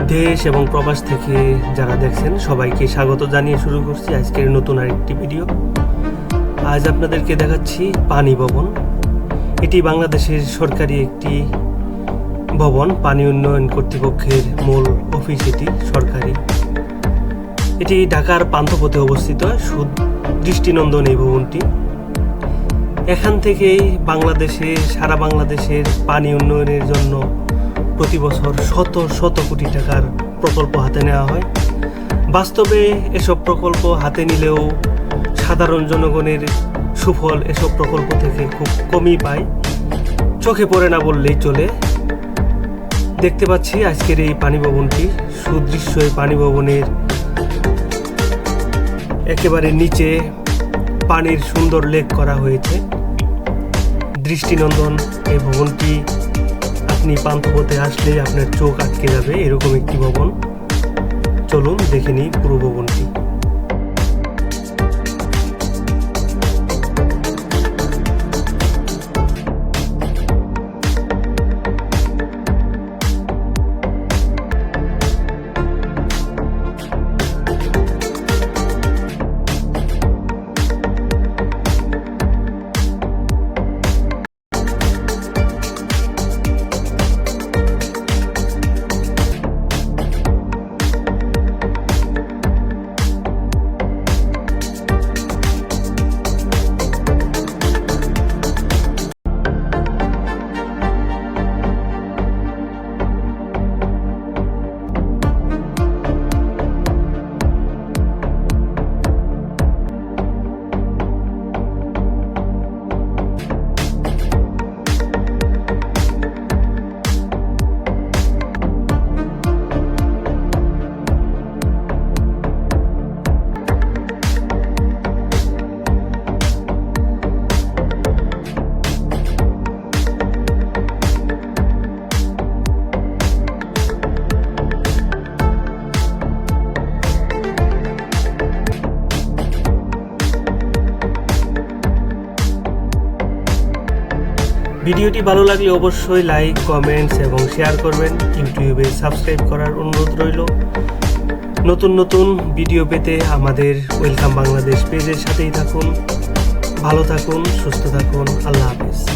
দেশ এবং প্রবাস থেকে যারা দেখছেন সবাইকে স্বাগত জানিয়ে শুরু করছি আজকের নতুন আরেকটি ভিডিও। আজ আপনাদেরকে দেখাচ্ছি পানি ভবন। এটি বাংলাদেশের সরকারি একটি ভবন, পানি উন্নয়ন কর্তৃপক্ষের মূল অফিস। এটি সরকারি, এটি ঢাকার পান্থপথে অবস্থিত। দৃষ্টিনন্দন এই ভবনটি। এখান থেকেই সারা বাংলাদেশের পানি উন্নয়নের জন্য প্রতি বছর শত শত কোটি টাকার প্রকল্প হাতে নেওয়া হয়। বাস্তবে এসব প্রকল্প হাতে নিলেও সাধারণ জনগণের সুফল এসব প্রকল্প থেকে খুব কমই পায়, চোখে পড়ে না বললেই চলে। দেখতে পাচ্ছি আজকের এই পানি ভবনটি, সুদৃশ্য এই পানি ভবনের একেবারে নিচে পানির সুন্দর লেক করা হয়েছে। দৃষ্টিনন্দন এই ভবনটি, আপনি পান্থপথে আসলে আপনার চোখ আটকে যাবে এরকম একটি ভবন। চলুন দেখে নিই পুরো ভবনটি। ভিডিওটি ভালো লাগলে অবশ্যই লাইক, কমেন্টস এবং শেয়ার করবেন। ইউটিউবে সাবস্ক্রাইব করার অনুরোধ রইল। নতুন নতুন ভিডিও পেতে আমাদের ওয়েলকাম বাংলাদেশ পেজের সাথেই থাকুন। ভালো থাকুন, সুস্থ থাকুন। আল্লাহ হাফেজ।